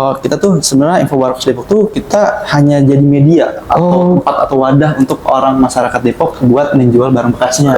Kita tuh sebenarnya Infobarkas Depok tuh kita hanya jadi media atau tempat atau wadah untuk orang masyarakat Depok buat menjual barang bekasnya.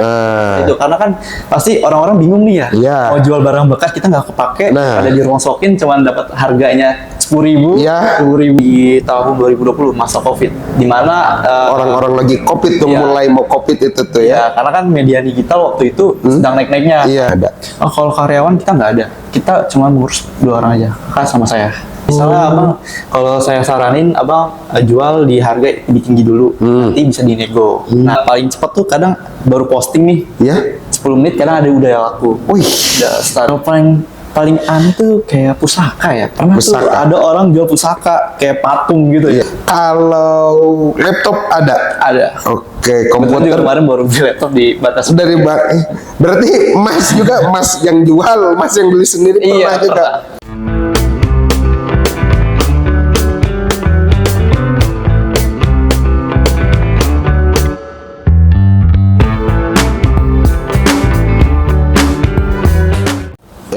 Itu karena kan pasti orang-orang bingung nih ya, mau jual barang bekas kita nggak kepake, ada di ruang sokin cuman dapat harganya 10.000, 10.000 di tahun 2020 masa COVID, di mana orang-orang lagi COVID tuh mulai mau COVID itu tuh ya. Karena kan media digital waktu itu sedang naik-naiknya. Iya ada. Kalau karyawan kita nggak ada, kita cuma ngurus 2 orang aja, kakak sama saya. Misalnya abang, kalau saya saranin abang jual di harga lebih tinggi dulu, nanti bisa dinego. Nah paling cepat tuh kadang baru posting nih, 10 menit kadang ada udah laku. Udah start. Paling aneh tuh kayak pusaka ya. Pernah tuh ada orang jual pusaka kayak patung gitu ya. Kalau laptop ada? Ada. Oke, komputer kemarin baru beli laptop di batas. Dari berarti Mas juga, Mas yang jual, Mas yang beli sendiri pernah juga.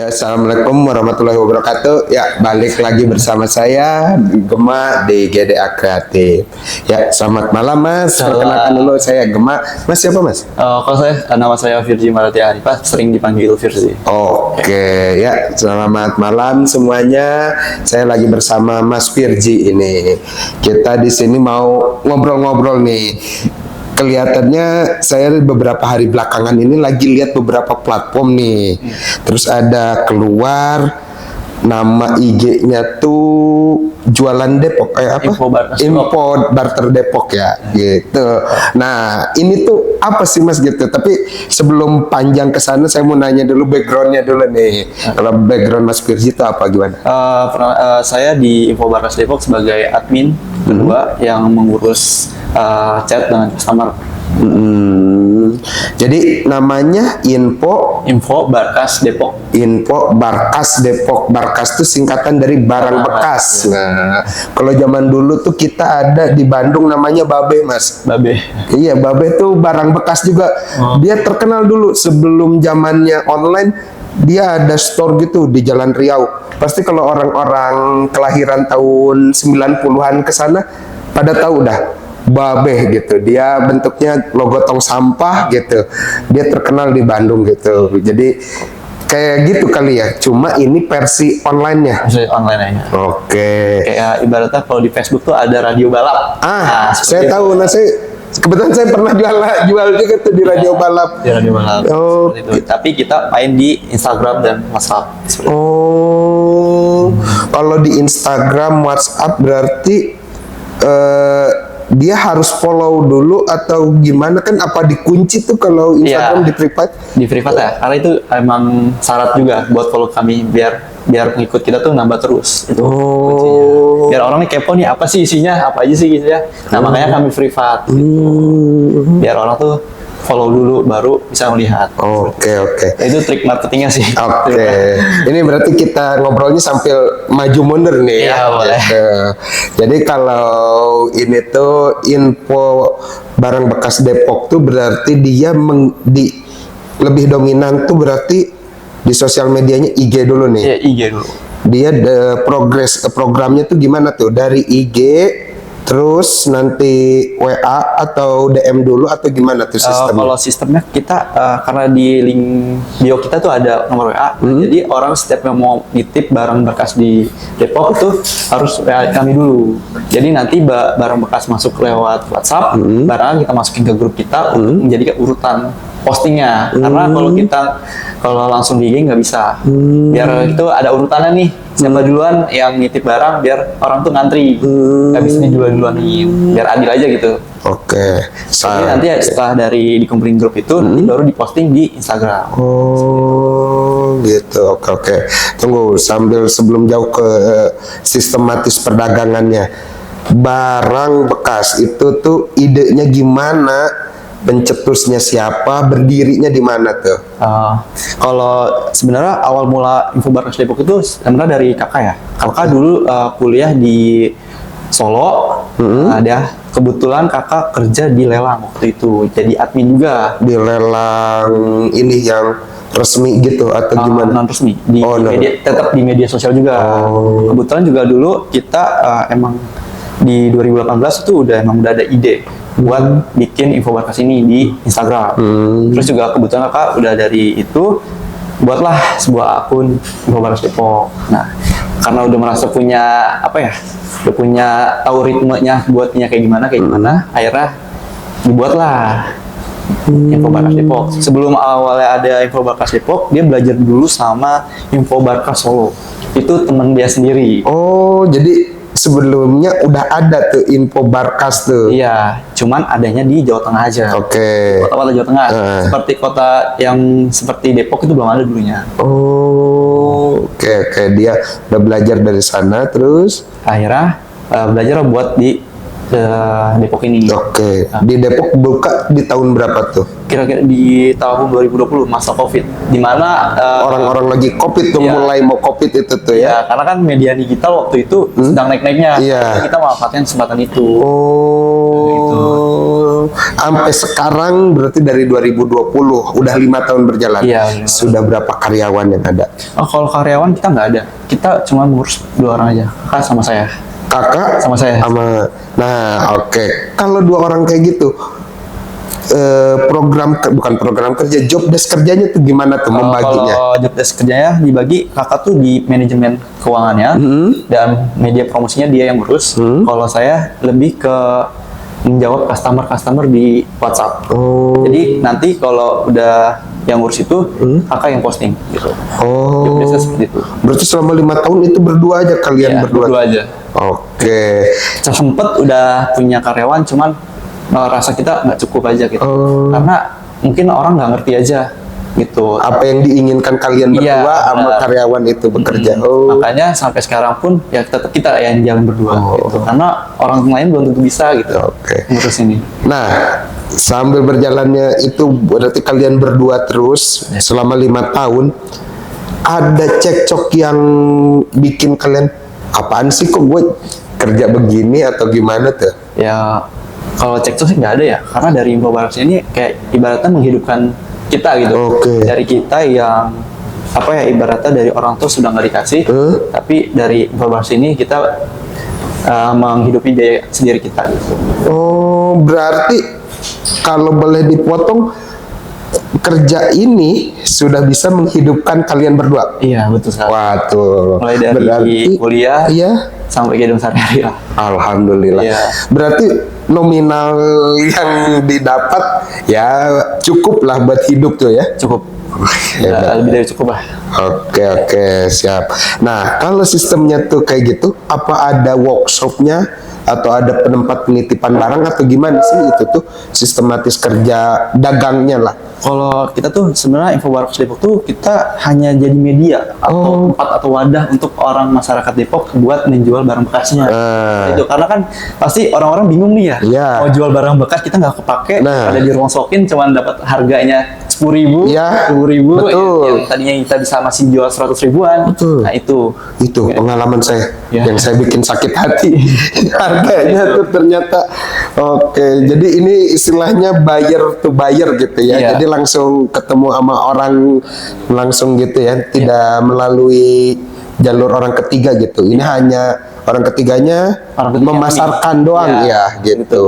Assalamualaikum warahmatullahi wabarakatuh. Ya, balik lagi bersama saya Gema di GDA Kreatif. Ya, selamat malam Mas. Perkenalkan dulu, saya Gema. Mas siapa Mas? Kalau saya, nama saya Virji Maratia Arifah, sering dipanggil Virji. Oke, ya selamat malam semuanya. Saya lagi bersama Mas Virji ini. Kita di sini mau ngobrol-ngobrol nih. Kelihatannya saya beberapa hari belakangan ini lagi lihat beberapa platform nih. Terus ada keluar nama IG-nya tuh jualan Depok Info Barter Depok ya gitu. Nah ini tuh apa sih Mas gitu. Tapi sebelum panjang ke sana saya mau nanya dulu backgroundnya dulu nih. Kalau background Mas Virji itu apa gimana? Saya di Info Barter Depok sebagai admin kedua yang mengurus chat dengan customer. Jadi namanya Info Barkas Depok. Info Barkas Depok. Barkas itu singkatan dari barang bekas. Nah, kalau zaman dulu tuh kita ada di Bandung namanya Babe Mas. Babe. Iya, Babe tuh barang bekas juga. Dia terkenal dulu sebelum zamannya online. Dia ada store gitu di Jalan Riau. Pasti kalau orang-orang kelahiran tahun 90-an ke sana pada tahu dah. Babe gitu, dia bentuknya logo tong sampah gitu, dia terkenal di Bandung gitu. Jadi kayak gitu kali ya, cuma ini versi online-nya. Versi online-nya. Oke. Kayak ibaratnya kalau di Facebook tuh ada radio balap. Saya tahu. Nah, kebetulan saya pernah jual juga tuh di radio balap. Di radio balap. Itu. Tapi kita main di Instagram dan WhatsApp. Kalau di Instagram, WhatsApp berarti dia harus follow dulu atau gimana, kan apa dikunci tuh kalau Instagram di private? Di private ya, karena itu emang syarat juga buat follow kami biar pengikut kita tuh nambah terus. Itu kuncinya. Biar orang nih kepo nih apa sih isinya, apa aja sih isinya. Nah makanya kami private. Gitu. Biar orang tuh follow dulu baru bisa melihat. Oke. Itu trik marketingnya sih. Oke. Ini berarti kita ngobrolnya sambil maju mundur nih ya. Boleh. Jadi kalau ini tuh Info Barang Bekas Depok tuh berarti dia lebih dominan tuh berarti di sosial medianya IG dulu nih. Iya, IG dulu. Dia programnya tuh gimana tuh? Dari IG terus nanti WA atau DM dulu atau gimana tuh sistemnya? Kalau sistemnya kita karena di link bio kita tuh ada nomor WA, jadi orang setiap yang mau nitip barang bekas di Depok itu harus WA kami dulu. Jadi nanti barang bekas masuk lewat WhatsApp, barang kita masukin ke grup kita untuk menjadi urutan postingnya. Karena kalau langsung di IG nggak bisa. Biar itu ada urutannya nih. Siapa duluan yang nitip barang biar orang tuh ngantri. Nggak bisa duluan-duluanin. Biar adil aja gitu. Oke. Jadi nanti setelah dari dikumpulin grup itu nanti baru diposting di Instagram. Gitu. Oke. Tunggu sebelum jauh ke sistematis perdagangannya. Barang bekas itu tuh idenya gimana? Pencetusnya siapa, berdirinya di mana tuh? Kalau sebenarnya awal mula Info Barkas Depok itu sebenarnya dari kakak ya. Kakak dulu kuliah di Solo. Dia kebetulan kakak kerja di lelang waktu itu, jadi admin juga. Di lelang ini yang resmi gitu atau gimana? Non resmi di Oh, non- media, tetap di media sosial juga. Oh. Kebetulan juga dulu kita emang di 2018 itu emang udah ada ide buat bikin info barkas ini di Instagram. Terus juga kebetulan kakak udah dari itu buatlah sebuah akun info barkas Depok. Nah, karena udah merasa punya apa ya, udah punya tahu ritmenya buatnya kayak gimana, akhirnya dibuatlah Info Barkas Depok. Sebelum awalnya ada Info Barkas Depok, dia belajar dulu sama Info Barkas Solo. Itu teman dia sendiri. Oh, jadi sebelumnya udah ada tuh info Barkas tuh. Iya, cuman adanya di Jawa Tengah aja. Oke. Kota-kota Jawa Tengah. Eh. Seperti kota yang seperti Depok itu belum ada dulunya. Oh, oke. Dia udah belajar dari sana terus. Akhirnya belajar buat di Depok ini. Oke. Di Depok buka di tahun berapa tuh? Kira-kira di tahun 2020 masa COVID, di mana Orang-orang lagi COVID tuh, Iya. mulai mau COVID itu tuh ya. ya, karena kan media digital waktu itu sedang naik-naiknya. Iya. Jadi kita memanfaatkan kesempatan itu. Oh, sampai sekarang berarti dari 2020 udah 5 tahun berjalan. Iya, udah. Sudah berapa karyawan yang ada? Oh, kalau karyawan kita nggak ada. Kita cuma ngurus 2 orang aja, kakak sama saya. Kakak Sama saya. Nah, oke. Kalau 2 orang kayak gitu, bukan program kerja, job desk kerjanya tuh gimana tuh membaginya? Kalau job desk kerjanya dibagi, kakak tuh di manajemen keuangannya dan media promosinya dia yang ngurus. Kalau saya lebih ke menjawab customer di WhatsApp. Oh. Jadi nanti kalau udah yang ngurus itu kakak yang posting gitu. Job Oh. desknya seperti itu. Berarti selama 5 tahun itu berdua aja kalian Ya, berdua aja. Oke. Sempet udah punya karyawan, cuman rasa kita nggak cukup aja gitu. Oh. Karena mungkin orang nggak ngerti aja gitu. Apa yang diinginkan kalian Iya, berdua sama benar. karyawan itu bekerja? Oh. Makanya sampai sekarang pun ya tetap kita yang jalan berdua gitu. Karena orang lain belum tentu bisa gitu Oke. ngurus ini. Nah, sambil berjalannya itu berarti kalian berdua terus selama 5 tahun. Ada cekcok yang bikin kalian apaan sih kok gue kerja begini atau gimana tuh? Ya kalau cekcok sih nggak ada ya, karena dari info barkas ini kayak ibaratnya menghidupkan kita gitu. Oke. Dari kita yang apa ya, ibaratnya dari orang tua sudah nggak dikasih, tapi dari info barkas ini kita menghidupi diri sendiri kita gitu. Oh, berarti kalau boleh dipotong, kerja ini sudah bisa menghidupkan kalian berdua. Iya betul sekali. Waduh. Mulai dari berarti kuliah iya. sampai kehidupan sehari-hari lah. Alhamdulillah. Iya. Berarti nominal yang didapat ya cukup lah buat hidup tuh ya. Cukup. Hebat. Lebih dari cukup lah. Oke, siap. Nah, kalau sistemnya tuh kayak gitu, apa ada workshopnya atau ada penempat penitipan barang atau gimana sih itu tuh sistematis kerja dagangnya lah? Kalau kita tuh sebenarnya Info Barkas Depok tuh kita hanya jadi media atau tempat atau wadah untuk orang masyarakat Depok buat menjual barang bekasnya. Itu karena kan pasti orang-orang bingung nih ya, Iya. mau jual barang bekas kita nggak kepake, Nah. ada di ruang sokin cuman dapat harganya 10.000, Iya, 20.000, betul. yang tadinya kita bisa masih jual 100 ribuan. Betul. Nah itu. Itu pengalaman saya Ya. yang saya bikin sakit hati. Harganya tuh ternyata oke. Jadi ini istilahnya buyer to buyer gitu ya. Iya. Jadi langsung ketemu sama orang langsung gitu ya, tidak melalui jalur orang ketiga gitu. Ini hanya orang ketiganya Orang ketiga memasarkan ini. doang Iya. ya gitu.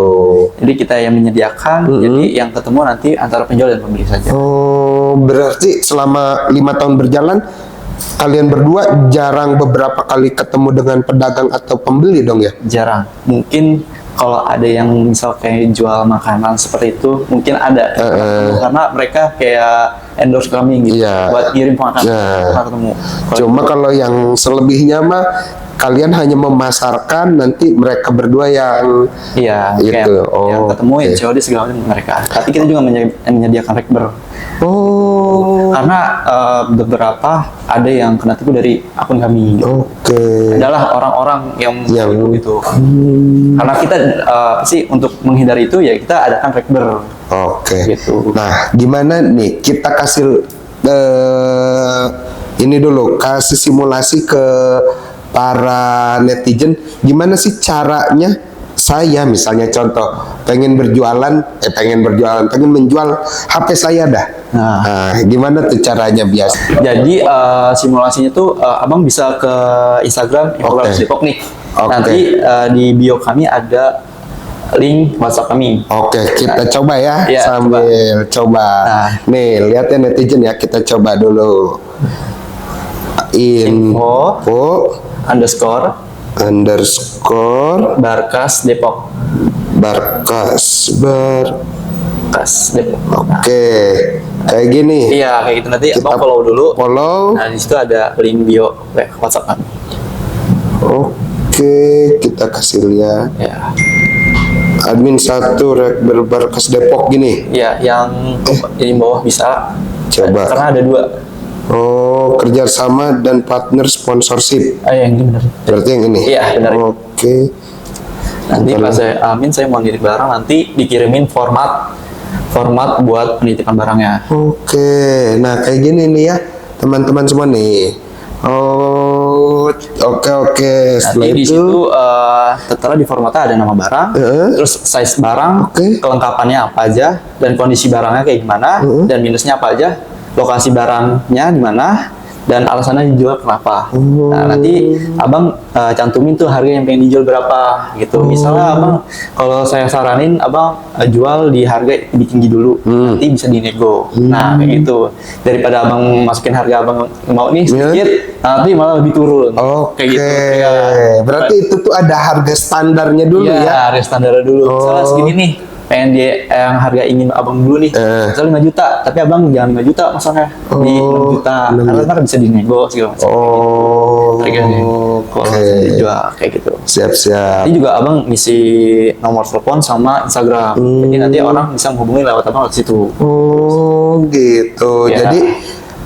Jadi kita yang menyediakan, jadi yang ketemu nanti antara penjual dan pembeli saja. Oh, berarti selama 5 tahun berjalan kalian berdua jarang beberapa kali ketemu dengan pedagang atau pembeli dong ya? Jarang. Mungkin kalau ada yang misal kayak jual makanan seperti itu, mungkin ada. Karena mereka kayak endorse kami gitu, Iya. buat kirim makanan. Nah. Pernah ketemu. Cuma kalau yang selebihnya mah kalian hanya memasarkan, nanti mereka berdua yang Iya, Itu, kayak oh, yang ketemu yang oke. COD segala macam mereka. Tapi kita juga menyediakan rekber. oh Karena beberapa ada yang kena tipu dari akun kami. Gitu. oke. Adalah orang-orang yang Yang- gitu. Karena kita sih untuk menghindari itu ya kita adakan rekber. Oke. Gitu. Nah, gimana nih kita kasih ini dulu, kasih simulasi ke para netizen, gimana sih caranya saya misalnya contoh pengen menjual HP saya dah. Nah, gimana tuh caranya biasa? Jadi simulasinya tuh abang bisa ke Instagram Infografis Depok nih. Nanti di bio kami ada link WhatsApp kami. Oke, kita coba ya, Ya, sambil coba. Nih, lihat ya netizen ya, kita coba dulu. Info underscore Barkas Depok. Barkas Depok. Oke, kayak gini. Iya, kayak gitu. Nanti Kita abang follow dulu. Follow. Nah, di situ ada link bio WhatsApp kami. Oke, kita kasih lihat. Ya. Admin 1 Rekber Barkas Depok gini. Ya, yang di bawah bisa. Coba. Karena ada 2. Oh, kerjasama dan partner sponsorship. Yang ini benar. Berarti yang ini. Iya, benar. Oke. Nanti pas saya mau nitip barang, nanti dikirimin format buat penitipan barangnya. Oke, nah kayak gini nih ya teman-teman semua nih. Oh, oke. Setelah Nanti di itu, situ setelah di formatnya ada nama barang, terus size barang, kelengkapannya apa aja, dan kondisi barangnya kayak gimana, dan minusnya apa aja, lokasi barangnya di mana, dan alasannya dijual kenapa. Nah, nanti abang cantumin tuh harga yang pengen dijual berapa gitu. Misalnya abang, kalau saya saranin abang jual di harga lebih tinggi dulu, nanti bisa dinego. Nah, kayak gitu. Daripada abang masukin harga abang mau nih sedikit, nanti malah lebih turun. Kayak gitu. Ya. Berarti itu tuh ada harga standarnya dulu ya? Harga standarnya dulu. Misalnya segini nih, pengen dia yang harga ingin abang dulu nih, misalnya 5 juta, tapi abang jangan 5 juta masalahnya, di 6 juta, karena ntar bisa dinego segala macam. Harganya kalau dijual kayak gitu. Siap. Ini juga abang ngisi nomor telepon sama Instagram, jadi nanti orang bisa menghubungi lewat abang ke situ. Oh, gitu. Ya. Jadi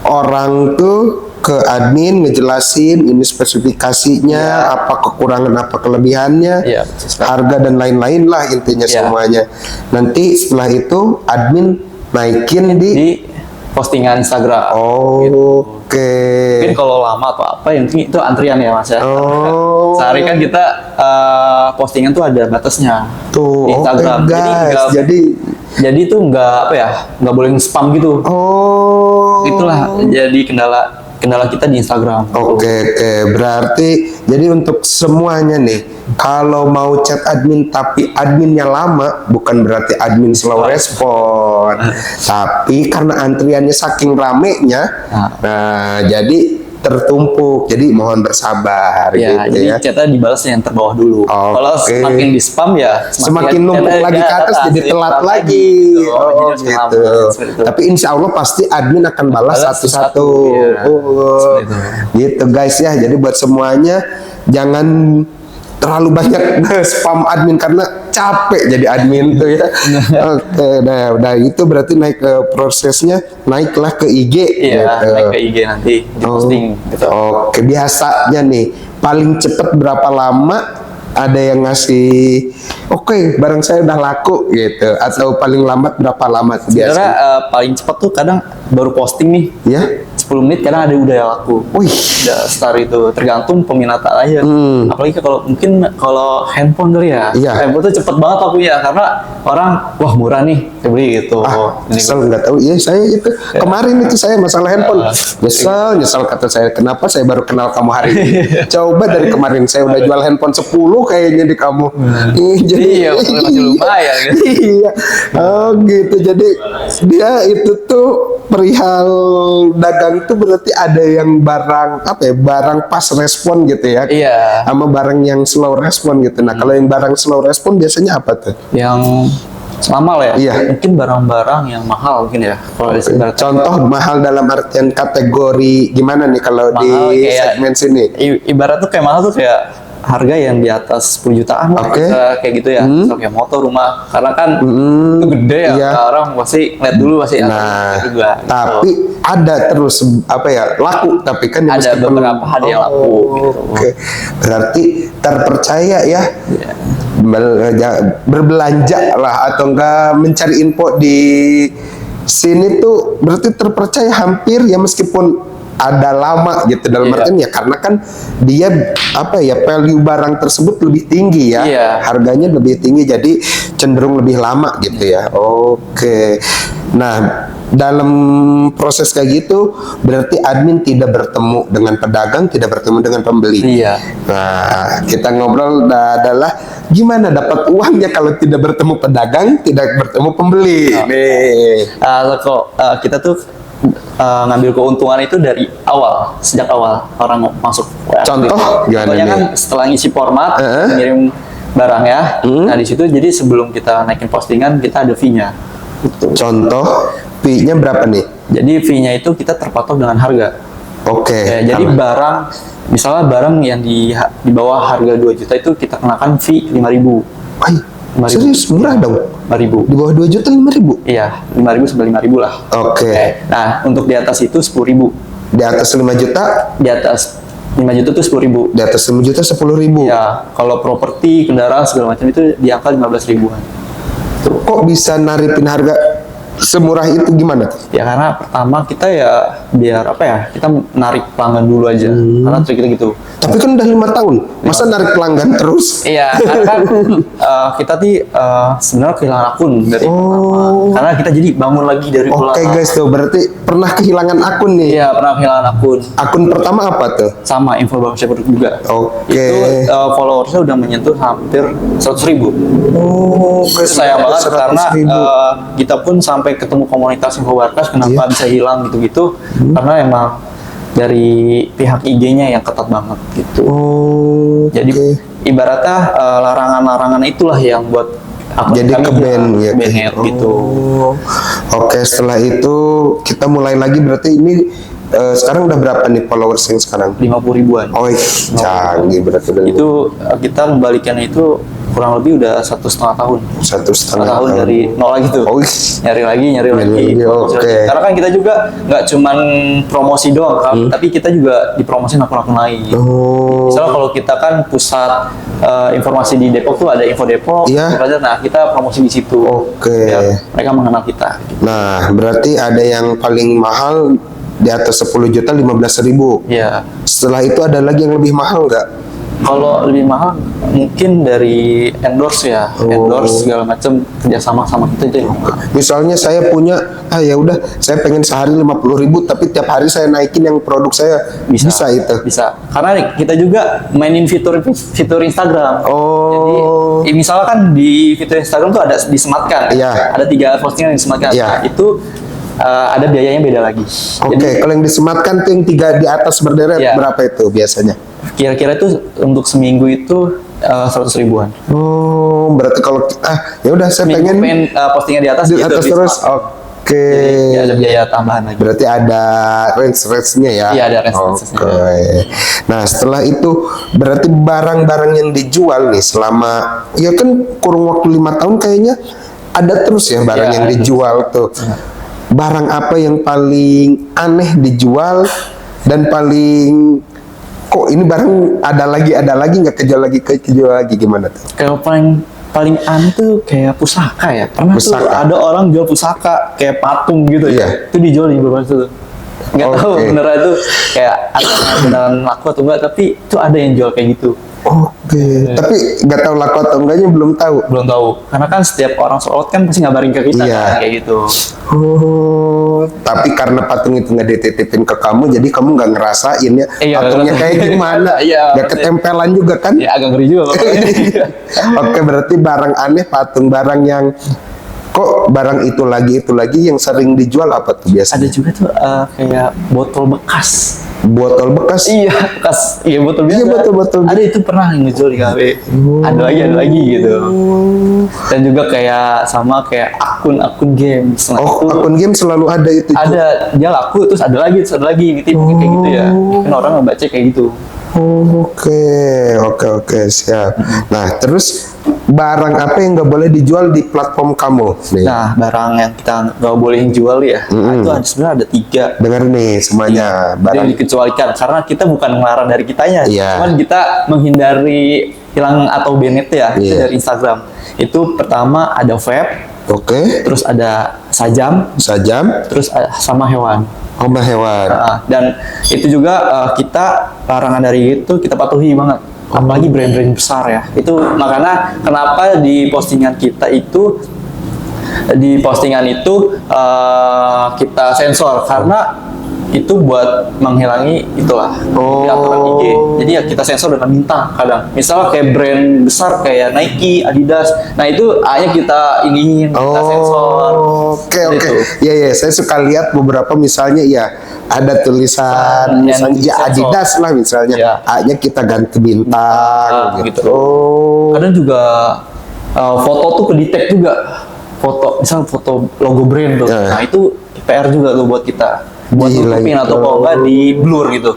orang tuh ke admin ngejelasin ini spesifikasinya, apa kekurangan, apa kelebihannya, harga dan lain-lain lah intinya semuanya. Nanti setelah itu admin naikin di postingan Instagram. Oke. Mungkin kalau lama atau apa yang itu antrian ya Mas ya. Sehari kan kita postingan tuh ada batasnya di Instagram. Guys. Jadi tuh nggak boleh spam gitu. Itulah jadi kendala kita di Instagram. Oke. Berarti jadi untuk semuanya nih, kalau mau chat admin tapi adminnya lama, bukan berarti admin slow respon, tapi karena antriannya saking ramenya, nah jadi tertumpuk. Jadi mohon bersabar gitu jadi ya. chatnya dibalas yang terbawah dulu. Kalau semakin di spam ya semakin numpuk lagi ke atas, jadi telat lagi. Gitu. Tapi insya Allah pasti admin akan balas satu-satu. Gitu guys ya. Jadi buat semuanya jangan terlalu banyak spam admin karena capek jadi admin tuh ya. Oke, udah itu berarti naik ke prosesnya, naiklah ke IG. Iya, naik ke IG nanti di posting gitu. Oke, biasanya nih paling cepet berapa lama ada yang ngasih barang saya udah laku gitu, atau paling lambat berapa lama biasanya? Sebenarnya paling cepat tuh kadang baru posting nih ya 10 menit kadang ada udah laku. Udah start itu tergantung peminat aja. Apalagi kalau handphone kali ya. Handphone tuh cepet banget lakunya karena orang wah murah nih beli gitu. Nyesel nggak tahu. Iya saya itu kemarin itu saya masalah handphone. Nyesel kata saya, kenapa saya baru kenal kamu hari ini. Coba dari kemarin saya udah jual handphone 10 kayaknya di kamu. Jadi masih lumayan gitu. Iya. Gitu. Jadi dia itu tuh perihal dagang itu berarti ada yang barang barang pas respon gitu ya. Iya. Sama barang yang slow respon gitu. Nah, kalau yang barang slow respon biasanya apa tuh? Yang mahal ya? Iya. Mungkin barang-barang yang mahal mungkin ya. Contoh mahal dalam artian kategori gimana nih kalau di segmen sini? Ibarat tuh kayak mahal tuh kayak harga yang di atas 10 jutaan lah, kayak gitu ya. Kayak motor, rumah, karena kan itu gede ya, orang pasti lihat dulu pasti. Juga, tapi ada terus laku, tapi kan ada beberapa hal yang laku. Berarti terpercaya ya. Berbelanja lah atau enggak mencari info di sini tuh berarti terpercaya hampir ya, meskipun ada lama gitu dalam Iya. artian ya karena kan dia apa ya value barang tersebut lebih tinggi ya, Iya. harganya lebih tinggi jadi cenderung lebih lama gitu ya. Oke. Nah, dalam proses kayak gitu berarti admin tidak bertemu dengan pedagang, tidak bertemu dengan pembeli. Iya. Nah, kita ngobrol adalah gimana dapat uangnya kalau tidak bertemu pedagang, tidak bertemu pembeli. Nih. Kita tuh ngambil keuntungan itu dari awal, sejak awal orang masuk. Contoh gimana Contohnya nih? kan setelah ngisi format, ngirim barang ya. Nah di situ jadi sebelum kita naikin postingan kita ada fee-nya. Gitu. Contoh fee-nya berapa nih? Jadi fee-nya itu kita terpatok dengan harga. Oke. Ya, jadi barang, misalnya barang yang di bawah harga 2 juta itu kita kenakan fee 5.000. Ay, 5.000. serius murah dong. 5.000. Di bawah 2 juta 5.000. Iya, 5.000 sampai 5.000 lah. Oke. Nah, untuk di atas itu 10.000. Di atas 5 juta, Di atas 5 juta itu 10.000. di atas 5 juta 10.000. Ya, kalau properti, kendaraan segala macam itu di angka 15 ribuan. Tuh. Kok bisa naripin harga semurah itu gimana? Ya karena pertama kita ya biar apa ya, kita narik pelanggan dulu aja. Karena trik kita gitu. Tapi kan udah 5 tahun, masa narik pelanggan terus? Iya, karena kan kita sebenarnya kehilangan akun dari pertama. Karena kita jadi bangun lagi dari Oke ulang. guys tuh, berarti pernah kehilangan akun nih. Iya, pernah kehilangan akun. Akun pertama apa tuh? Sama info barang produk juga. Oke. Itu followersnya udah menyentuh hampir 100.000. Oh, Itu sayang banget karena kita pun sampai ketemu komunitas info barkas kenapa bisa hilang gitu-gitu karena emang dari pihak IG-nya yang ketat banget gitu. Oh, Jadi oke. ibaratnya larangan-larangan itulah yang buat akun Jadi kami ke ban ya. ban gitu. Oh. Oke, setelah itu kita mulai lagi berarti ini sekarang udah berapa nih followers yang sekarang? 50 ribuan. Oh, canggih berarti udah Itu kita kembalikannya itu kurang lebih udah 1,5 tahun. 1,5 tahun dari nol lagi tuh. Oh, Nyari lagi. oke. Karena kan kita juga nggak cuman promosi doang, tapi kita juga dipromosin akun-akun lain. Oh. Misalnya kalau kita kan pusat informasi di Depok tuh ada info Depok, Iya. nah kita promosi di situ. Oke. Biar mereka mengenal kita. Nah, berarti ada yang paling mahal di atas 10 juta 15.000. Ya, Setelah itu ada lagi yang lebih mahal nggak? kalau lebih mahal mungkin dari endorse ya, endorse segala macam kerjasama sama kita itu yang mahal. Misalnya saya punya, ya udah, saya pengen sehari 50.000, tapi tiap hari saya naikin yang produk saya bisa itu. Bisa. Karena kita juga mainin fitur Instagram. Oh. Jadi, misalnya kan di fitur Instagram tuh ada disematkan. Iya. Ada 3 postingan yang disematkan. Iya. Nah, itu ada biayanya beda lagi. Oke, kalau yang disematkan tuh yang 3 di atas berderet Iya. berapa itu biasanya? Kira-kira itu untuk seminggu itu 100 ribuan. Oh, berarti kalau ya udah saya Seminggu pengen postingnya di atas. di gitu, atas terus. disematkan. Oke. Jadi ada biaya tambahan lagi. Berarti ada range-nya ya? Iya, ada range-nya. Oke. Nah, setelah itu berarti barang-barang yang dijual nih selama, ya kan kurun waktu 5 tahun kayaknya ada terus ya barang Iya, yang ada dijual tuh. Barang apa yang paling aneh dijual dan paling kok ini barang ada lagi nggak kejual lagi gimana tuh? Kayak paling aneh tuh kayak pusaka ya. Pernah tuh Pusaka. ada orang jual pusaka kayak patung gitu Iya. ya. Itu dijual di beberapa situ. Nggak tahu Oke. beneran itu kayak ada beneran laku atau enggak, tapi itu ada yang jual kayak gitu. Oke. Tapi nggak tahu laku atau enggaknya belum tahu. Belum tahu. Karena kan setiap orang sholat kan pasti ngabarin ke kita Iya. kan kayak gitu. Oh, tapi karena patung itu nggak dititipin ke kamu, jadi kamu nggak ngerasain ya Iya, patungnya nggak kayak ngerasain. gimana? Iya, Nggak ketempelan juga kan? Ya agak ngeri juga pokoknya. Oke, berarti barang aneh, patung barang yang kok barang itu lagi yang sering dijual apa tuh Ada biasanya? juga tuh kayak botol bekas. Botol bekas. Iya, bekas. Iya, botol biasa. Iya, botol-botol. Ada itu pernah yang ngejual di kafe. Ada lagi gitu. Dan juga kayak sama kayak akun-akun games. Nah, Oh, itu akun game selalu ada itu. ada, dia laku terus ada lagi gitu mungkin kayak gitu ya. Kan orang ngebaca kayak gitu. Oh, oke, siap. Nah, terus barang apa yang nggak boleh dijual di platform kamu? Nih, Nah, barang yang kita nggak boleh jual ya, nah, itu sebenarnya ada 3. dengar nih semuanya. Yang Barang dikecualikan karena kita bukan ngelarang dari kitanya, Iya. cuman kita menghindari hilang atau banned ya itu Iya. dari Instagram. Itu pertama ada vape, oke, terus ada sajam, sajam, terus sama hewan. Homa hewan. Dan itu juga kita larangan dari itu kita patuhi banget. Apalagi brand-brand besar ya. Itu makanya kenapa di postingan kita itu kita sensor karena itu buat menghilangi itulah di aturan IG. Jadi ya kita sensor dengan bintang kadang. Misal kayak brand besar kayak Nike, Adidas. Nah itu A-nya kita ingin kita sensor. Oke. Ya, saya suka lihat beberapa misalnya ya ada tulisan misalnya Adidas lah misalnya. Ya. A-nya kita ganti bintang gitu. Kadang juga foto tuh ke-detect juga. Misal foto logo brand tuh. Nah itu PR juga tuh buat kita. Buat nutupin atau kalau enggak di blur gitu.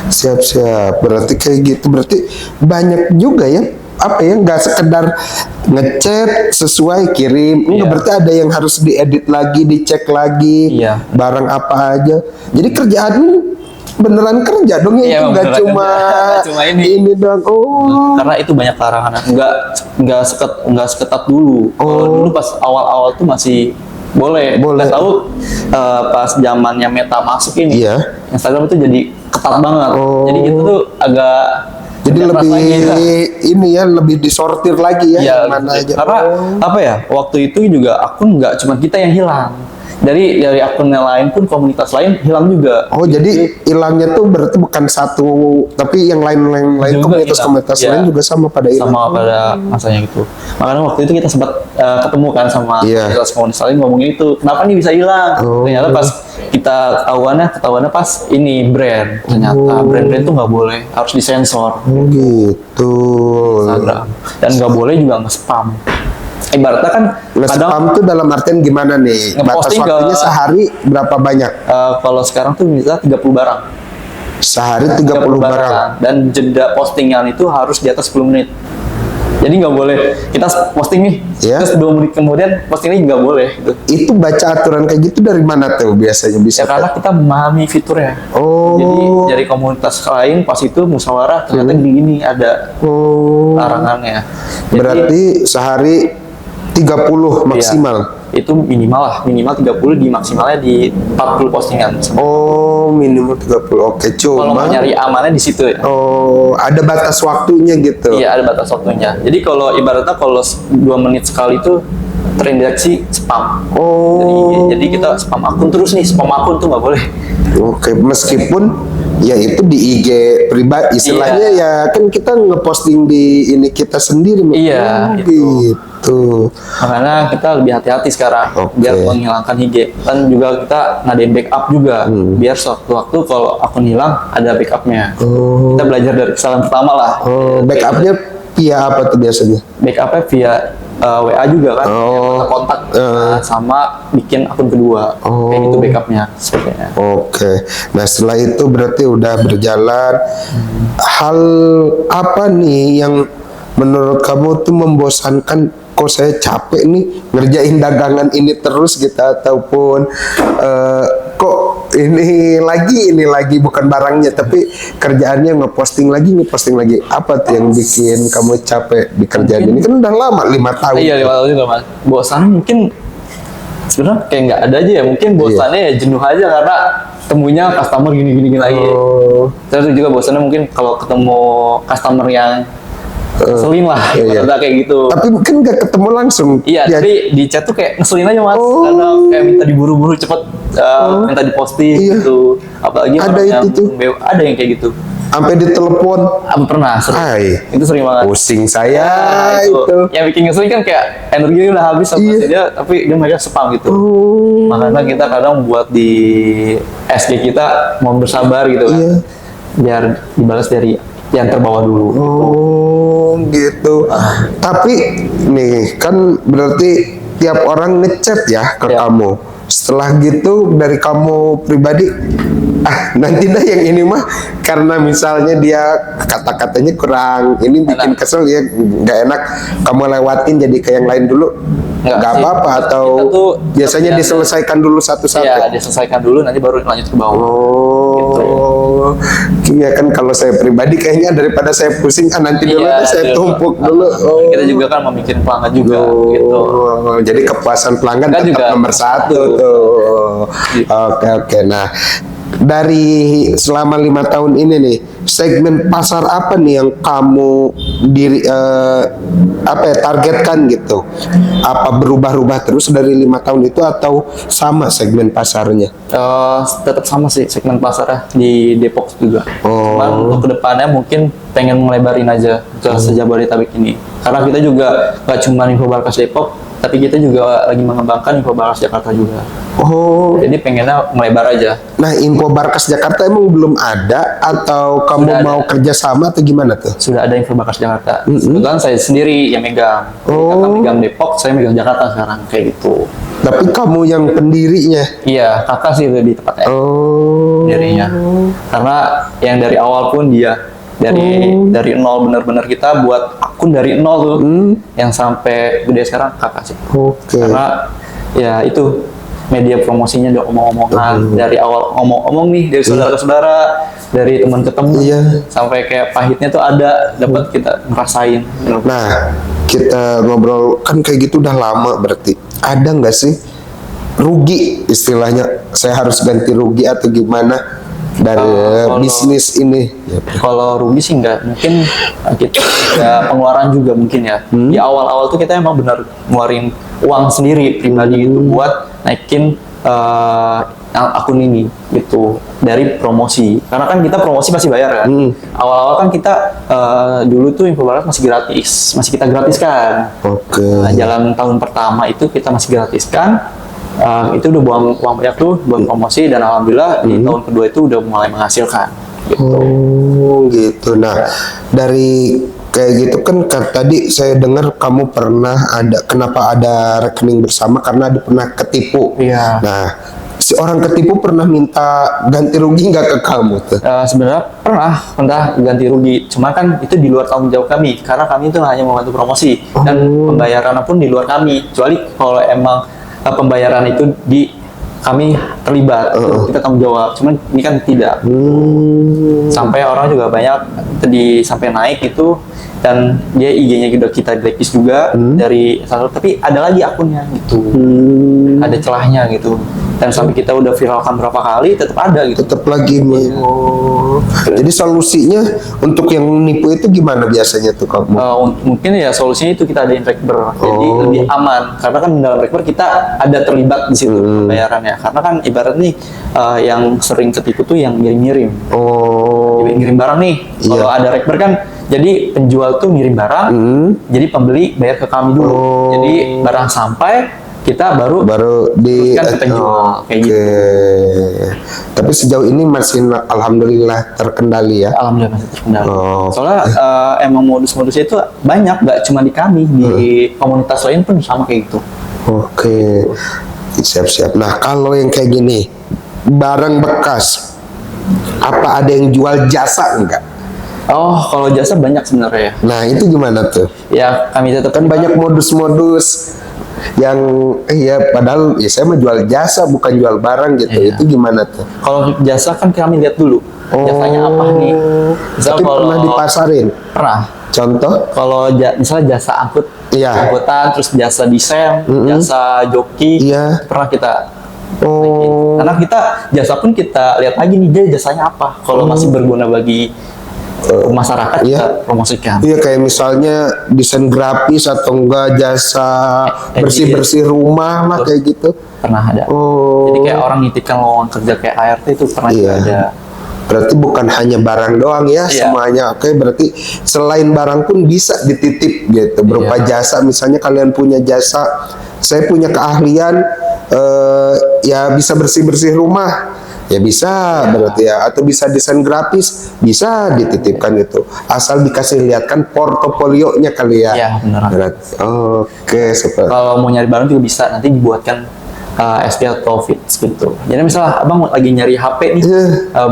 Siap. Berarti kayak gitu. Berarti banyak juga ya. Apa ya? Nggak sekedar ngechat sesuai kirim. Berarti ada yang harus diedit lagi, dicek lagi. Barang apa aja. Jadi kerjaan ini beneran kerja dong ya, itu nggak cuma ini doang. Karena itu banyak larangan. Nggak seketat dulu. Kalau dulu pas awal-awal tuh masih boleh. Nggak tahu pas zamannya Meta masuk ini, Instagram itu jadi ketat banget. Jadi itu tuh agak lebih disortir lagi ya, mana aja. Karena apa ya? Waktu itu juga akun nggak cuma kita yang hilang. Dari akun yang lain pun komunitas lain hilang juga. Jadi hilangnya tuh berarti bukan satu, tapi yang lain komunitas lain juga sama pada hilang. Sama pada masanya gitu. Makanya waktu itu kita sempat ketemu kan sama komunitas lain ngomongin itu. Kenapa nih bisa hilang? Ternyata pas kita ketahuannya pas ini brand. Ternyata brand-brand tuh nggak boleh, harus disensor. Gitu. Instagram. Dan nggak boleh juga nge-spam. Ibaratnya kan nge-spam tuh dalam artian gimana nih? Batas waktunya sehari berapa banyak? Kalau sekarang tuh bisa 30 barang. Sehari 30 barang. Dan jeda postingan itu harus di atas 10 menit. Jadi nggak boleh kita posting nih, terus 2 menit kemudian postingnya nggak boleh. Gitu. Itu baca aturan kayak gitu dari mana tuh biasanya bisa? Karena kita memahami fiturnya. Jadi dari komunitas lain pas itu musyawarah ternyata gini ada larangannya. Berarti sehari 30 maksimal. Itu minimal 30, di maksimalnya di 40 postingan. Minimal 30. Oke, cuma kalau mau nyari amannya di situ ya. Ada batas waktunya gitu. Iya, ada batas waktunya. Jadi kalau ibaratnya kalau 2 menit sekali itu terindikasi spam. Jadi kita spam akun terus nih, spam akun tuh nggak boleh. Oke, meskipun ya itu di IG pribadi istilahnya ya kan kita ngeposting di ini kita sendiri. Gitu. Makanya kita lebih hati-hati sekarang biar menghilangkan IG. Dan juga kita ngadain backup juga biar sewaktu-waktu kalau akun hilang ada backupnya. Kita belajar dari kesalahan pertama lah. Backupnya via apa tuh biasanya? Backupnya via WA juga kan, kontak sama bikin akun kedua, kayak gitu backupnya sepertinya. Nah setelah itu berarti udah berjalan. Hal apa nih yang menurut kamu tuh membosankan? Kok saya capek nih ngerjain dagangan ini terus gitu, ataupun kok ini lagi bukan barangnya tapi kerjaannya ngeposting lagi. Apa tuh yang bikin kamu capek di kerjaan ini? Kan udah lama 5 tahun. Iya 5 tahun juga mas. Bosan mungkin sebenarnya kayak nggak ada aja ya. Mungkin bosannya ya jenuh aja karena temunya customer gini lagi. Terus juga bosannya mungkin kalau ketemu customer yang ngeselin lah, kayak gitu. Tapi mungkin gak ketemu langsung. Tapi di chat tuh kayak ngeselin aja mas. Karena kayak minta diburu-buru cepet, minta diposting gitu. Apalagi ada ada yang kayak gitu. Sampai ditelepon. Pernah, sering. Itu sering banget. Pusing saya itu. Yang bikin ngeselin kan kayak energinya udah habis sama dia, tapi dia mereka spam gitu. Makanya kita kadang buat di SG kita mau bersabar gitu kan. Biar dibalas dari yang terbawa dulu. Gitu. Tapi nih kan berarti tiap orang ngechat ya ke kamu. Setelah gitu dari kamu pribadi, nanti dah yang ini mah karena misalnya dia kata-katanya kurang ini bikin kesel ya, nggak enak, kamu lewatin jadi ke yang lain dulu. Nggak apa-apa atau biasanya diselesaikan dulu satu-satu? Iya, diselesaikan dulu nanti baru lanjut ke bawah. Iya kan kalau saya pribadi kayaknya daripada saya pusing nanti dulu saya tumpuk dulu. Kita juga kan memikirkan pelanggan juga gitu. Jadi kepuasan pelanggan tetap nomor 1 tuh. Oke oke. Nah, dari selama 5 tahun ini nih, segmen pasar apa nih yang kamu targetkan gitu? Apa berubah-ubah terus dari 5 tahun itu atau sama segmen pasarnya? Tetap sama sih segmen pasarnya di Depok juga. Oh. Cuman untuk kedepannya mungkin pengen ngelebarin aja ke sejabodetabek ini. Karena kita juga gak cuma Infobarkas Depok, tapi kita juga lagi mengembangkan Infobarkas Jakarta juga. Oh. Jadi pengennya ngelebar aja. Nah, Infobarkas Jakarta emang belum ada atau kamu Sudah mau ada. kerjasama atau gimana tuh? Sudah ada Infobarkas Jakarta. Kebetulan saya sendiri yang megang. Kakak megang Depok, saya megang Jakarta sekarang kayak gitu. Tapi kamu yang pendirinya. Iya, kakak sih lebih tepatnya Oh. pendirinya. Karena yang dari awal pun dia dari nol, bener-bener kita buat akun dari nol tuh, yang sampai gede sekarang kakak sih. Oke. Karena ya itu media promosinya udah omong-omongan dari awal, omong-omong nih dari saudara ke saudara, dari teman ke teman, Iya. sampai kayak pahitnya tuh ada dapat kita ngerasain. Nah, kita ngobrol kan kayak gitu udah lama berarti. Ada nggak sih rugi istilahnya? Saya harus ganti rugi atau gimana dari Kalau- bisnis ini? Kalau rugi sih enggak, mungkin kita ada pengeluaran juga mungkin ya. Di awal-awal tuh kita emang benar ngeluarin uang sendiri pribadi gitu buat naikin akun ini gitu dari promosi. Karena kan kita promosi pasti bayar kan. Awal-awal kan kita dulu tuh Infobarkas masih gratis, masih kita gratiskan. Oke. Nah, jalan tahun pertama itu kita masih gratiskan. Itu udah buang uang banyak tuh buat promosi dan alhamdulillah di tahun kedua itu udah mulai menghasilkan. Gitu. Oh, gitu. Nah, dari kayak gitu kan tadi saya dengar kamu pernah kenapa ada rekening bersama karena ada pernah ketipu. Iya. Nah, si orang ketipu pernah minta ganti rugi nggak ke kamu tuh? Sebenarnya pernah ganti rugi, cuma kan itu di luar tanggung jawab kami karena kami itu hanya membantu promosi dan pembayaran pun di luar kami, kecuali kalau emang pembayaran itu di kami terlibat, itu kita tanggung jawab. Cuman ini kan tidak, sampai orang juga banyak sampai naik itu, dan dia IG-nya udah kita blacklist juga dari satu, tapi ada lagi akunnya gitu, ada celahnya gitu, dan sampai kita udah viralkan berapa kali tetap ada gitu. Tetap lagi. Oh. Jadi solusinya untuk yang nipu itu gimana biasanya tuh kamu? Mungkin ya solusinya itu kita adain rekber, jadi lebih aman karena kan dalam rekber kita ada terlibat di situ pembayarannya, karena kan ibarat nih yang sering ketipu tuh yang ngirim-ngirim. Oh. Ngirim barang nih, kalau ada rekber kan jadi penjual tuh ngirim barang, jadi pembeli bayar ke kami dulu, jadi barang sampai kita baru di teruskan ke penjual kayak gitu. Tapi sejauh ini masih alhamdulillah terkendali ya. Alhamdulillah masih terkendali. Oh. Soalnya emang modus-modusnya itu banyak, nggak cuma di kami, di komunitas lain pun sama kayak gitu. Oke. Siap-siap. Nah, kalau yang kayak gini, barang bekas, apa ada yang jual jasa enggak? Oh, kalau jasa banyak sebenarnya. Nah, itu gimana tuh? Ya kami tetap Kan banyak modus-modus yang padahal ya saya menjual jasa bukan jual barang gitu. Iya. Itu gimana tuh? Kalau jasa kan kami lihat dulu jasanya apa nih. Misal Tapi pernah kalau dipasarin. pernah. Contoh? Kalau misalnya jasa angkut, Iya. angkutan, terus jasa desain, jasa joki, Iya. pernah kita. Oh. Karena kita jasa pun kita lihat lagi nih dia jasanya apa. Kalau masih berguna bagi masyarakat Iya. kita promosikan. Iya, kayak misalnya desain grafis atau enggak jasa bersih-bersih rumah lah kayak gitu. Pernah ada. Oh. Jadi kayak orang nitipkan lowongan kerja kayak ART itu pernah juga Iya. ada. Berarti bukan hanya barang doang ya, Iya. semuanya. Oke, berarti selain barang pun bisa dititip gitu, berupa Iya. jasa. Misalnya kalian punya jasa, saya punya keahlian, ya bisa bersih-bersih rumah, ya bisa berarti ya. Atau bisa desain grafis, bisa dititipkan gitu. Asal dikasih lihatkan portofolionya kali ya. Iya, benar. Berarti, oke, seperti. Kalau mau nyari barang juga bisa, nanti dibuatkan SP atau fits gitu. Jadi misalnya abang lagi nyari HP nih,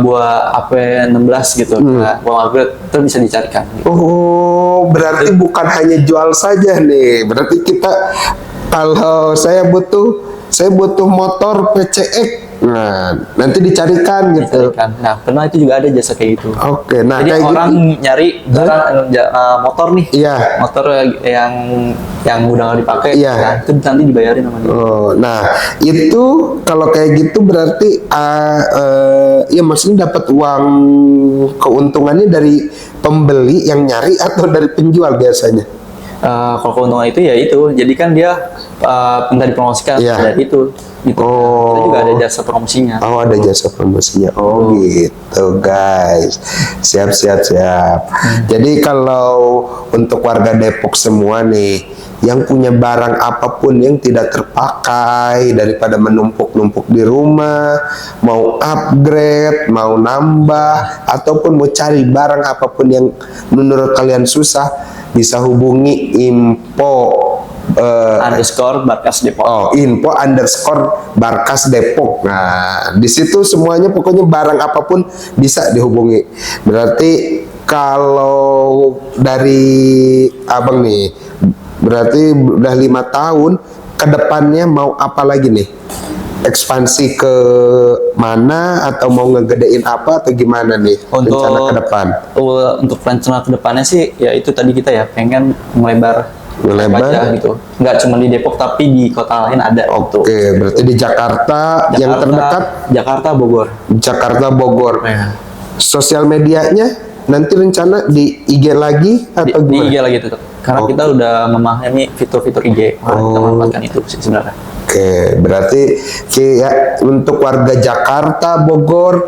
buat HP 16 gitu, nah, mau upgrade, itu bisa dicarikan. Gitu. Oh, berarti bukan hanya jual saja nih. Berarti kita kalau saya butuh motor PCX. Nah, nanti dicarikan gitu. Dicarikan. Nah, pernah itu juga ada jasa kayak gitu. Oke, nah Jadi kayak orang gitu. nyari barang motor nih, Iya. motor yang udah nggak dipakai, Iya. nah itu nanti dibayarin sama dia. Oh, nah itu kalau kayak gitu berarti ya maksudnya dapat uang keuntungannya dari pembeli yang nyari atau dari penjual biasanya? Kalau keuntungan itu ya itu, jadi kan dia minta dipromosikan Iya. dari itu, gitu. Oh. Kita juga ada jasa promosinya. Oh, ada jasa promosinya. Oh, gitu guys. Siap, siap, siap. Jadi kalau untuk warga Depok semua nih yang punya barang apapun yang tidak terpakai, daripada menumpuk-numpuk di rumah, mau upgrade, mau nambah, ataupun mau cari barang apapun yang menurut kalian susah, bisa hubungi info Underscore Barkas Depok. info underscore Barkas Depok. Nah, di situ semuanya pokoknya barang apapun bisa dihubungi. Berarti kalau dari abang nih, berarti udah 5 tahun ke depannya mau apa lagi nih? Ekspansi ke mana atau mau ngegedein apa atau gimana nih rencana ke depan? Untuk rencana kedepannya sih ya itu tadi kita ya pengen melebar aja gitu. Nggak cuma di Depok tapi di kota lain ada. Oke, berarti di Jakarta, yang terdekat Jakarta Bogor. Jakarta Bogor. Ya. Sosial medianya nanti rencana di IG lagi atau Di gimana? IG lagi tetap. Karena kita udah memahami fitur-fitur IG. Kita manfaatkan itu sih sebenarnya. Oke, berarti ya untuk warga Jakarta, Bogor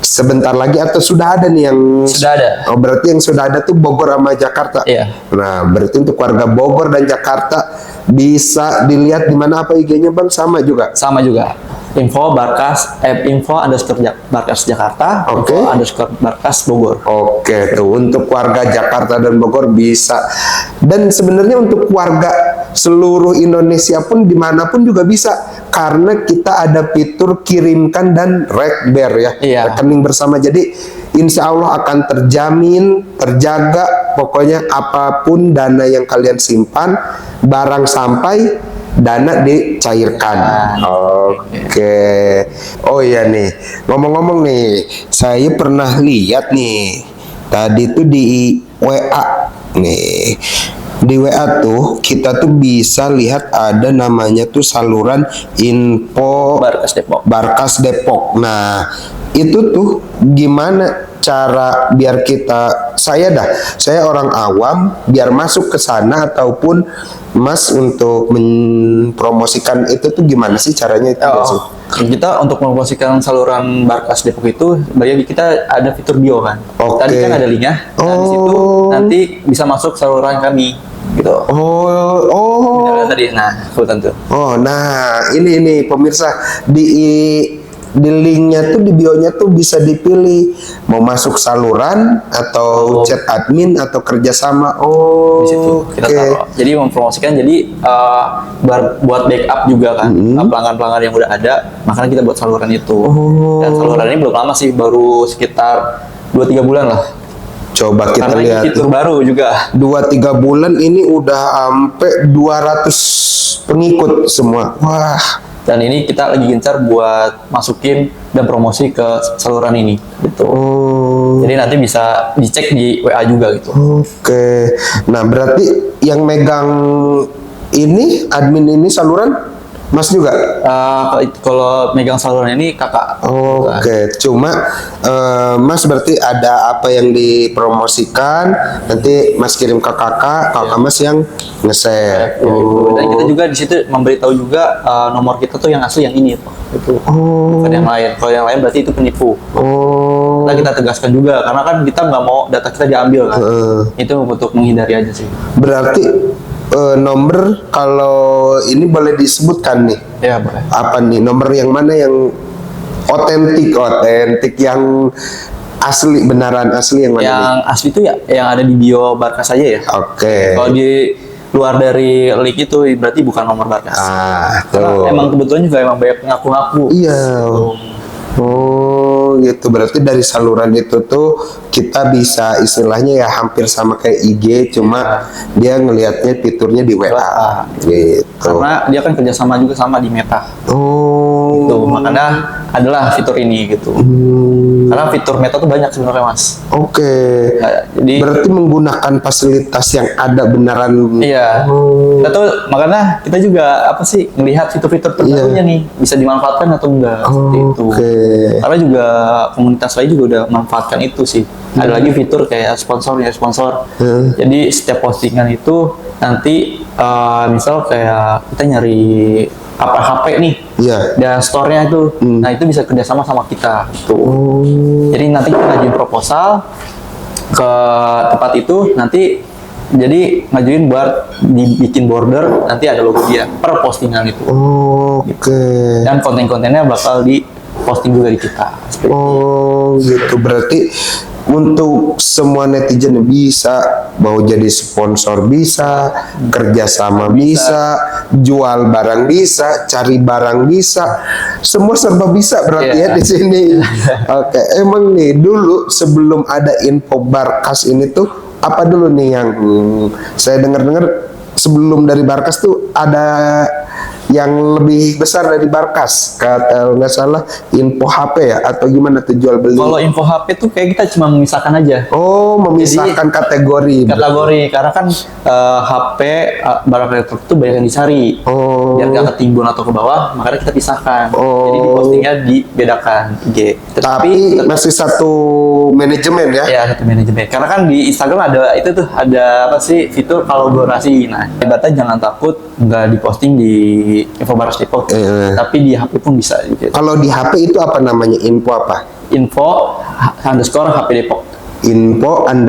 sebentar lagi atau sudah ada nih yang Sudah ada. Oh, berarti yang sudah ada tuh Bogor sama Jakarta. Iya. Nah, berarti untuk warga Bogor dan Jakarta bisa dilihat di mana apa IG-nya Bang, sama juga. Sama juga. Info underscore Barkas Jakarta, Oke. info underscore Barkas Bogor. Oke, tuh untuk warga Jakarta dan Bogor bisa. Dan sebenarnya untuk warga seluruh Indonesia pun dimanapun juga bisa, karena kita ada fitur kirimkan dan rekber ya, Iya. rekening bersama. Jadi insya Allah akan terjamin, terjaga. Pokoknya apapun dana yang kalian simpan, barang sampai, dana dicairkan. Oke. Oh iya nih, ngomong-ngomong nih, saya pernah lihat nih tadi tuh di WA nih. Di WA tuh kita tuh bisa lihat ada namanya tuh saluran info Barkas Depok. Barkas Depok. Nah, itu tuh gimana cara biar saya orang awam biar masuk ke sana, ataupun Mas untuk mempromosikan itu tuh gimana sih caranya itu sih? Kita untuk mempromosikan saluran Barkas Depok itu, bagi kita ada fitur bio kan. Oke. Tadi kan ada linknya. Nah, di situ nanti bisa masuk saluran kami gitu. Benar tadi. Nah, kebetulan tuh. Nah ini pemirsa di linknya tuh, di bionya tuh bisa dipilih mau masuk saluran atau chat admin atau kerjasama. Di situ kita taruh. Jadi mempromosikan, jadi buat backup juga kan pelanggan-pelanggan yang udah ada, makanya kita buat saluran itu. Dan saluran ini belum lama sih, baru sekitar 2-3 bulan lah. Coba kita Karena lihat ini fitur baru juga. 2-3 bulan ini udah sampai 200 pengikut semua. Wah. Dan ini kita lagi gencar buat masukin dan promosi ke saluran ini gitu. Jadi nanti bisa dicek di WA juga gitu. Oke. Nah, berarti yang megang ini admin ini saluran Mas juga? Kalau megang saluran ini kakak. Oke, cuma Mas berarti ada apa yang dipromosikan, nanti Mas kirim ke kakak Mas yang nge-share. Dan kita juga di situ memberitahu juga nomor kita tuh yang asli yang ini tuh. Itu. Bukan yang lain. Kalau yang lain berarti itu penipu. Kita tegaskan juga, karena kan kita nggak mau data kita diambil kan. Itu untuk menghindari aja sih. Berarti nomor kalau ini boleh disebutkan nih? Ya boleh. Apa nih nomor yang mana yang otentik yang asli, benaran asli yang mana? Yang asli itu ya yang ada di bio Barkas aja ya. Oke. Kalau di luar dari link itu berarti bukan nomor Barkas. Karena emang kebetulan juga emang banyak ngaku-ngaku. Iya. Gitu. Berarti dari saluran itu tuh kita bisa istilahnya ya hampir sama kayak IG, cuma dia ngelihatnya fiturnya di WA. Gitu. Karena dia kan kerjasama juga sama di Meta. Gitu. Makanya adalah fitur ini gitu. Karena fitur Meta tuh banyak sebenarnya Mas. Oke. Nah, jadi Berarti menggunakan fasilitas yang ada beneran. iya, kita tuh makanya kita juga apa sih ngelihat fitur-fitur terbarunya nih bisa dimanfaatkan atau enggak seperti itu. Oke. Karena juga komunitas lain juga udah memanfaatkan itu sih. Ada lagi fitur kayak sponsor. Jadi setiap postingan itu nanti misal kayak kita nyari apa HP nih, Iya. dan store-nya itu, nah itu bisa kerjasama sama kita gitu. Jadi nanti kita ngajuin proposal ke tempat itu, nanti jadi ngajuin buat dibikin border, nanti ada logo dia per postingan itu. Oke. Dan konten-kontennya bakal di posting juga di kita. Seperti itu. Oh gitu, berarti untuk semua netizen bisa, mau jadi sponsor bisa, kerjasama bisa, jual barang bisa, cari barang bisa, semua serba bisa berarti ya Iya. di sini. Oke, emang nih dulu sebelum ada info Barkas ini tuh apa dulu nih yang saya dengar-dengar sebelum dari Barkas tuh ada yang lebih besar dari Barkas, kata nggak salah info HP ya atau gimana tuh jual beli? Kalau info HP tuh kayak kita cuma memisahkan aja Oh, memisahkan kategori. karena kan HP barang elektronik itu banyak yang dicari. Oh. Biar nggak ketimbun atau ke bawah, makanya kita pisahkan. Oh. Jadi di postingnya dibedakan IG. Tapi masih satu manajemen ya? ya satu manajemen. Karena kan di Instagram ada itu tuh, ada apa sih fitur kolaborasi. Nah, hebatnya jangan takut nggak diposting di Info Barkas Depok, tapi di HP pun bisa. Gitu. Kalau di HP itu apa namanya? Info apa? Info _ HP Depok. Info _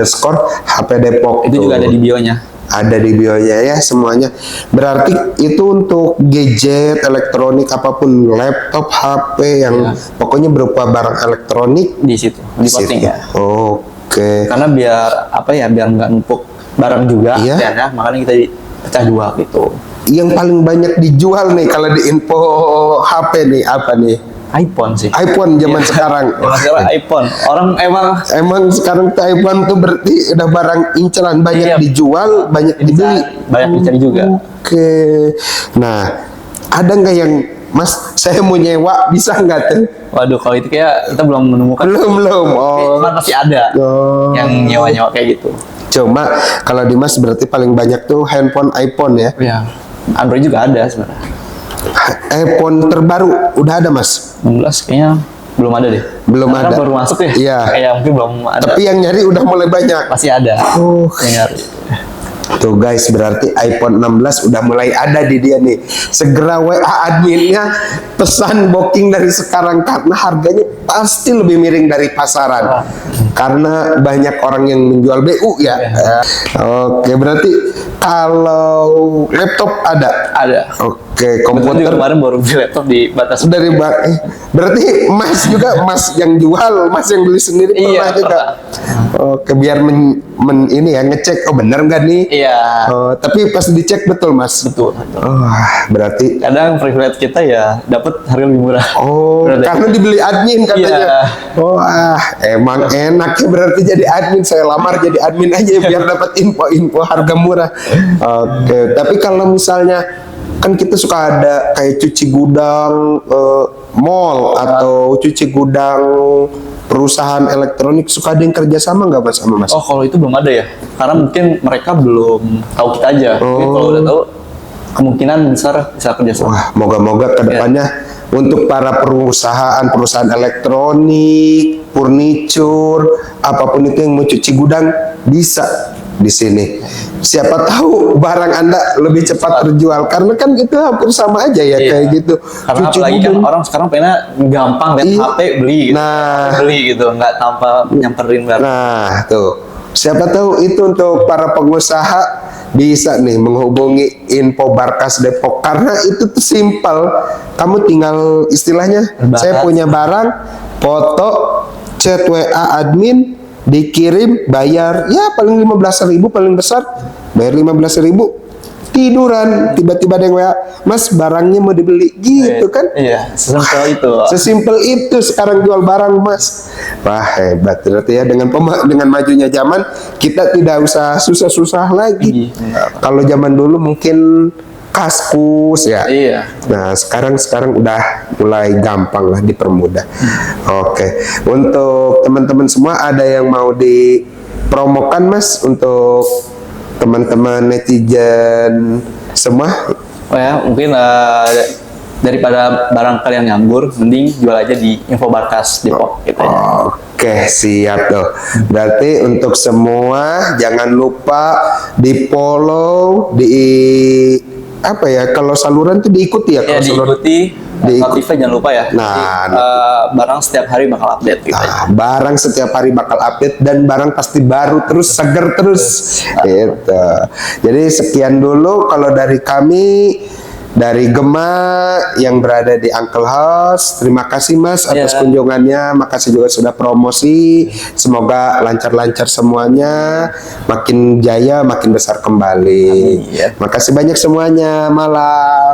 HP Depok. Itu juga ada di bionya. Ada di bionya ya semuanya. Berarti itu untuk gadget elektronik apapun, laptop, HP yang pokoknya berupa barang elektronik Di situ, di posting situ. ya. Oke. Karena biar apa ya, biar nggak numpuk barang juga, Iya. ya, makanya kita pecah dua gitu. Yang paling banyak dijual nih kalau di info HP nih apa nih? iPhone sih. iPhone zaman Iya. sekarang. Zaman sekarang iPhone. Orang Emang sekarang tuh iPhone tuh berarti udah barang inceran, banyak Iya. dijual, banyak dibeli. banyak dicari juga. Oke. Nah, ada nggak yang Mas, saya mau nyewa, bisa nggak tuh? Waduh, kalau itu kayak kita belum menemukan. Belum. Oh. Cuman masih ada Oh. yang nyewa-nyewa kayak gitu. Cuma kalau di Mas berarti paling banyak tuh handphone iPhone ya. Ya, Android juga ada sebenarnya. iPhone terbaru udah ada Mas? 16 kayaknya belum ada deh. Belum Karena ada. baru masuk ya. Iya. Kayak mungkin belum ada. Tapi yang nyari udah mulai banyak. Masih ada. Oh. Yang nyari. Tuh guys, berarti iPhone 16 udah mulai ada di dia nih. Segera WA adminnya, pesan booking dari sekarang karena harganya pasti lebih miring dari pasaran. Karena banyak orang yang menjual BU ya. Oke, berarti kalau laptop ada. Ada. Oke, Kebetulan juga komputer kemarin baru beli laptop di batas. dari berarti Mas juga Mas yang jual, Mas yang beli sendiri pernah Iya, juga. Oke, biar ini ya ngecek oh bener nggak nih? Iya. Oh, tapi pas dicek betul Mas. Betul. Oh, berarti Kadang privilege kita ya dapat harga lebih murah. oh Bener deh. karena dibeli admin katanya. Iya. Oh emang enak ya berarti jadi admin. Saya lamar jadi admin aja biar dapat info-info harga murah. Oke, tapi kalau misalnya kan kita suka ada kayak cuci gudang mall atau cuci gudang perusahaan elektronik, suka ada yang kerjasama nggak Mas sama Mas? Oh, kalau itu belum ada ya. Karena mungkin mereka belum tahu kita aja. Mungkin kalau udah tahu, kemungkinan besar bisa kerjasama. Wah, moga-moga kedepannya untuk para perusahaan elektronik, furniture, apapun itu yang mau cuci gudang bisa di sini. Siapa tahu barang Anda lebih cepat terjual karena kan itu hampir sama aja ya Iya. kayak gitu. Karena apalagi kan orang sekarang pengennya gampang lihat Iya. HP beli gitu. Nah. Beli gitu, nggak tanpa nyamperin barang. Nah, tuh. Siapa tahu itu untuk para pengusaha bisa nih menghubungi Info Barkas Depok karena itu tuh simpel. Kamu tinggal istilahnya Berbahas. saya punya barang, foto, chat WA admin, dikirim, bayar ya paling 15.000 paling besar, bayar 15.000, tiduran tiba-tiba ada yang WA, Mas barangnya mau dibeli gitu kan. Iya, sesimpel itu. Sesimpel itu sekarang jual barang Mas. Wah hebat berarti ya dengan majunya zaman kita tidak usah susah-susah lagi. Benar. Kalau zaman dulu mungkin Kaskus ya. Iya. Nah, sekarang udah mulai gampang lah, dipermudah. Oke. Untuk teman-teman semua ada yang mau dipromokan Mas untuk teman-teman netizen semua? Oh ya, mungkin daripada barang kalian nganggur, mending jual aja di Infobarkas Depok gitu ya. Oke, siap tuh. Berarti untuk semua jangan lupa di-follow, apa ya, kalau saluran tuh diikuti ya, Ya, kalau saluran diikuti notifnya jangan lupa ya. Nah, Jadi, barang setiap hari bakal update gitu ya. barang setiap hari bakal update dan barang pasti baru terus, seger terus gitu. Jadi sekian dulu kalau dari kami, dari Gema yang berada di Uncle House. Terima kasih Mas atas kunjungannya, makasih juga sudah promosi. Semoga lancar-lancar semuanya, makin jaya, makin besar kembali. Amin, ya. Makasih banyak semuanya, malam.